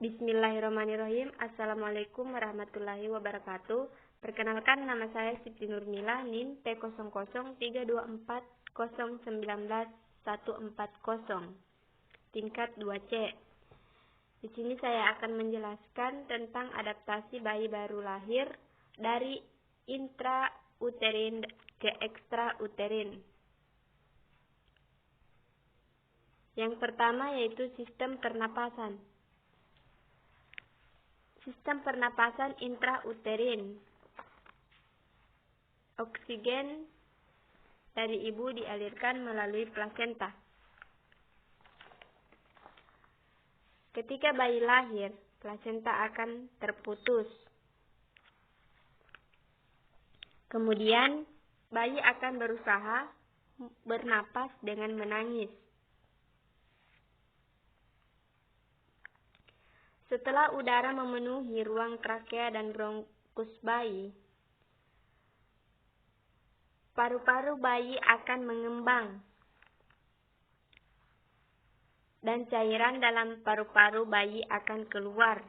Bismillahirrahmanirrahim. Assalamualaikum warahmatullahi wabarakatuh. Perkenalkan, nama saya Siti Nurmila, NIM T00324019140, tingkat 2C. Di sini saya akan menjelaskan tentang adaptasi bayi baru lahir dari intrauterin ke ekstrauterin. Yang pertama yaitu sistem pernapasan. Sistem pernapasan intrauterin. Oksigen dari ibu dialirkan melalui plasenta. Ketika bayi lahir, plasenta akan terputus. Kemudian, bayi akan berusaha bernapas dengan menangis. Setelah udara memenuhi ruang trakea dan bronkus bayi, paru-paru bayi akan mengembang dan cairan dalam paru-paru bayi akan keluar.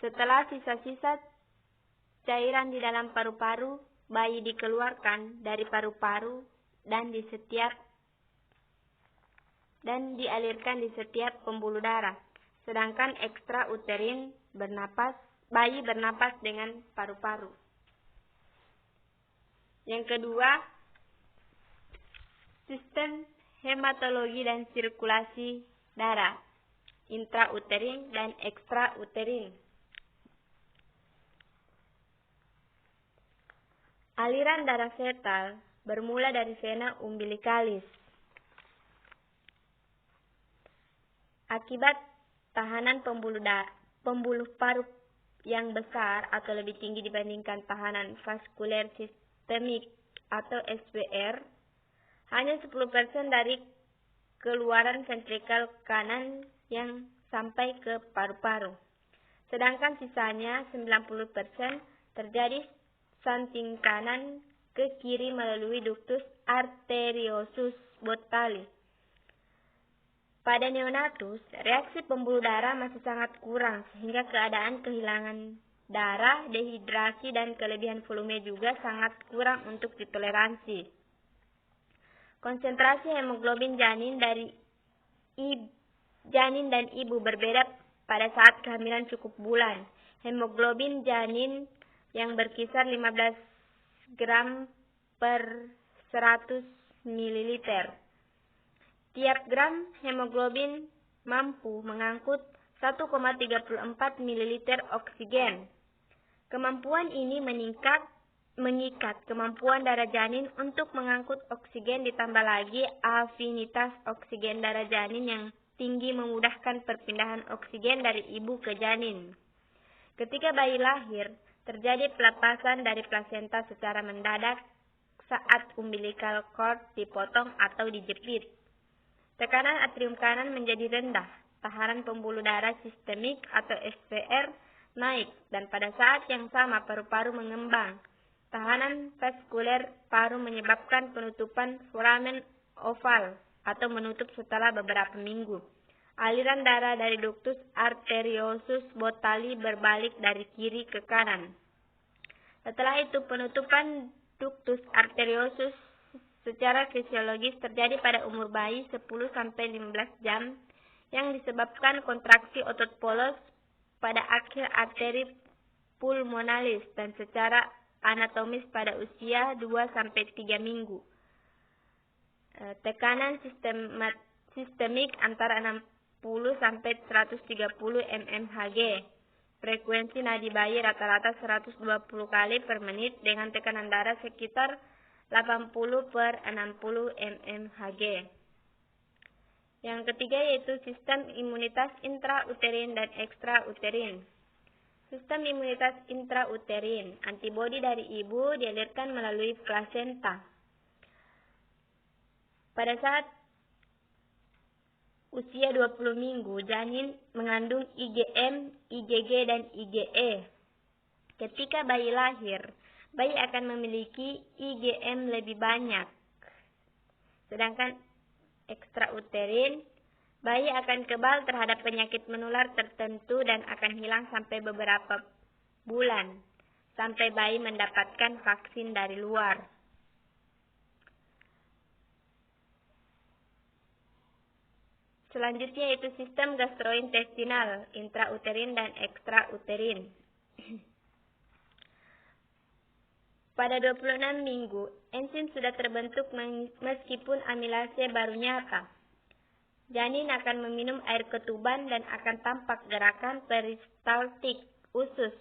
Setelah sisa-sisa cairan di dalam paru-paru bayi dikeluarkan dari paru-paru dan dialirkan di setiap pembuluh darah. Sedangkan ekstrauterin bayi bernapas dengan paru-paru. Yang kedua, sistem hematologi dan sirkulasi darah, intrauterin dan ekstrauterin. Aliran darah fetal bermula dari vena umbilicalis. Akibat tahanan pembuluh paru yang besar atau lebih tinggi dibandingkan tahanan vaskuler sistemik atau SVR, hanya 10% dari keluaran ventrikal kanan yang sampai ke paru-paru. Sedangkan sisanya 90% terjadi samping kanan ke kiri melalui ductus arteriosus botali. Pada neonatus, reaksi pembuluh darah masih sangat kurang sehingga keadaan kehilangan darah, dehidrasi, dan kelebihan volume juga sangat kurang untuk ditoleransi. Konsentrasi hemoglobin janin dan ibu berbeda pada saat kehamilan cukup bulan. Hemoglobin janin yang berkisar 15 gram per 100 ml. Tiap gram hemoglobin mampu mengangkut 1,34 ml oksigen. Kemampuan ini mengikat kemampuan darah janin untuk mengangkut oksigen, ditambah lagi afinitas oksigen darah janin yang tinggi memudahkan perpindahan oksigen dari ibu ke janin. Ketika bayi lahir, terjadi pelepasan dari plasenta secara mendadak saat umbilical cord dipotong atau dijepit. Tekanan atrium kanan menjadi rendah, tahanan pembuluh darah sistemik atau SVR naik, dan pada saat yang sama paru-paru mengembang. Tahanan vaskuler paru menyebabkan penutupan foramen oval atau menutup setelah beberapa minggu. Aliran darah dari ductus arteriosus botali berbalik dari kiri ke kanan. Setelah itu penutupan ductus arteriosus secara fisiologis terjadi pada umur bayi 10-15 jam yang disebabkan kontraksi otot polos pada akhir arteri pulmonalis dan secara anatomis pada usia 2-3 minggu. Tekanan sistemik antara 60-130 mmHg. Frekuensi nadi bayi rata-rata 120 kali per menit dengan tekanan darah sekitar 80/60 mmHg. Yang ketiga yaitu sistem imunitas intrauterin dan ekstrauterin. Sistem imunitas intrauterin, antibodi dari ibu dialirkan melalui plasenta. Pada saat usia 20 minggu, janin mengandung IgM, IgG, dan IgE. Ketika bayi lahir, bayi akan memiliki IgM lebih banyak. Sedangkan ekstrauterin Bayi akan kebal terhadap penyakit menular tertentu dan akan hilang sampai beberapa bulan, sampai bayi mendapatkan vaksin dari luar. Selanjutnya yaitu sistem gastrointestinal, intrauterin dan ekstrauterin. Pada 26 minggu, enzim sudah terbentuk meskipun amilase baru nyata. Janin akan meminum air ketuban dan akan tampak gerakan peristaltik usus.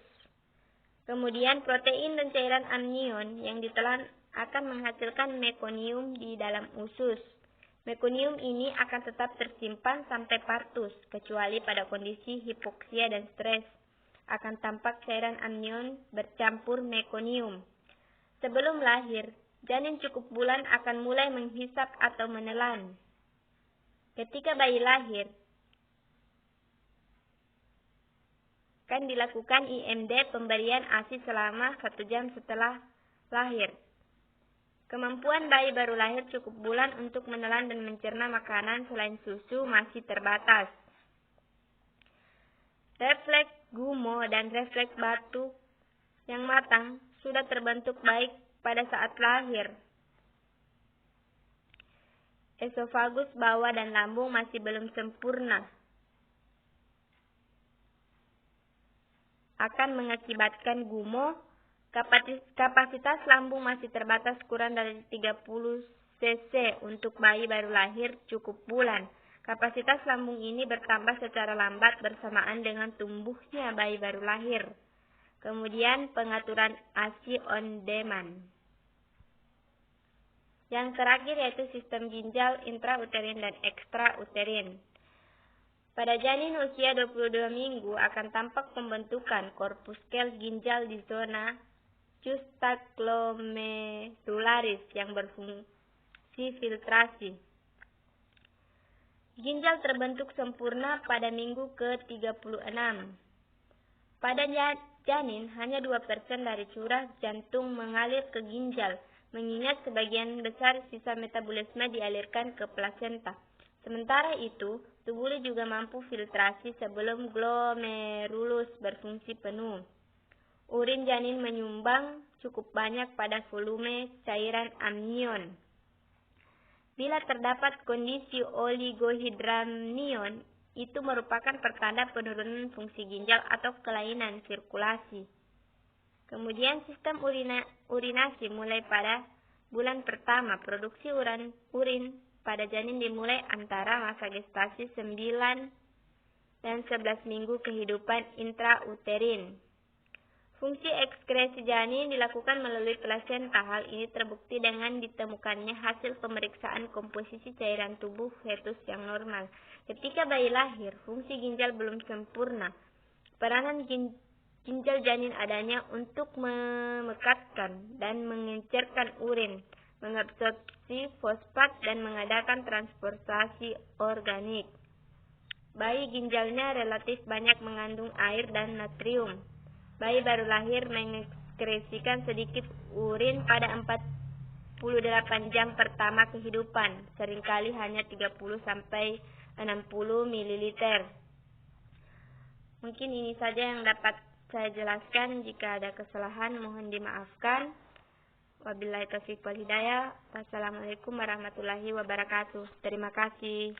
Kemudian protein dan cairan amnion yang ditelan akan menghasilkan mekonium di dalam usus. Mekonium ini akan tetap tersimpan sampai partus, kecuali pada kondisi hipoksia dan stres. Akan tampak cairan amnion bercampur mekonium. Sebelum lahir, janin cukup bulan akan mulai menghisap atau menelan. Ketika bayi lahir, akan dilakukan IMD pemberian ASI selama 1 jam setelah lahir. Kemampuan bayi baru lahir cukup bulan untuk menelan dan mencerna makanan selain susu masih terbatas. Refleks gumo dan refleks batuk yang matang sudah terbentuk baik pada saat lahir. Esofagus bawah dan lambung masih belum sempurna. Akan mengakibatkan gumo, kapasitas lambung masih terbatas kurang dari 30 cc untuk bayi baru lahir cukup bulan. Kapasitas lambung ini bertambah secara lambat bersamaan dengan tumbuhnya bayi baru lahir. Kemudian pengaturan ASI on demand. Yang terakhir yaitu sistem ginjal intrauterin dan ekstrauterin. Pada janin usia 22 minggu akan tampak pembentukan korpuskel ginjal di zona juxtaglomerularis yang berfungsi filtrasi. Ginjal terbentuk sempurna pada minggu ke-36. Pada janin, hanya 2% dari curah jantung mengalir ke ginjal, mengingat sebagian besar sisa metabolisme dialirkan ke plasenta. Sementara itu, tubuh juga mampu filtrasi sebelum glomerulus berfungsi penuh. Urin janin menyumbang cukup banyak pada volume cairan amnion. Bila terdapat kondisi oligohidramnion, itu merupakan pertanda penurunan fungsi ginjal atau kelainan sirkulasi. Kemudian sistem urinasi mulai pada bulan pertama. Produksi urin pada janin dimulai antara masa gestasi 9 dan 11 minggu kehidupan intrauterin. Fungsi ekskresi janin dilakukan melalui plasenta. Hal ini terbukti dengan ditemukannya hasil pemeriksaan komposisi cairan tubuh fetus yang normal. Ketika bayi lahir, fungsi ginjal belum sempurna. Peranan ginjal janin adanya untuk memekatkan dan mengencerkan urin, mengabsorpsi fosfat dan mengadakan transportasi organik. Bayi ginjalnya relatif banyak mengandung air dan natrium. Bayi baru lahir mengekskresikan sedikit urin pada 48 jam pertama kehidupan, seringkali hanya 30-60 ml. Mungkin ini saja yang dapat saya jelaskan. Jika ada kesalahan mohon dimaafkan. Wabillahi taufiq wal hidayah. Wassalamualaikum warahmatullahi wabarakatuh. Terima kasih.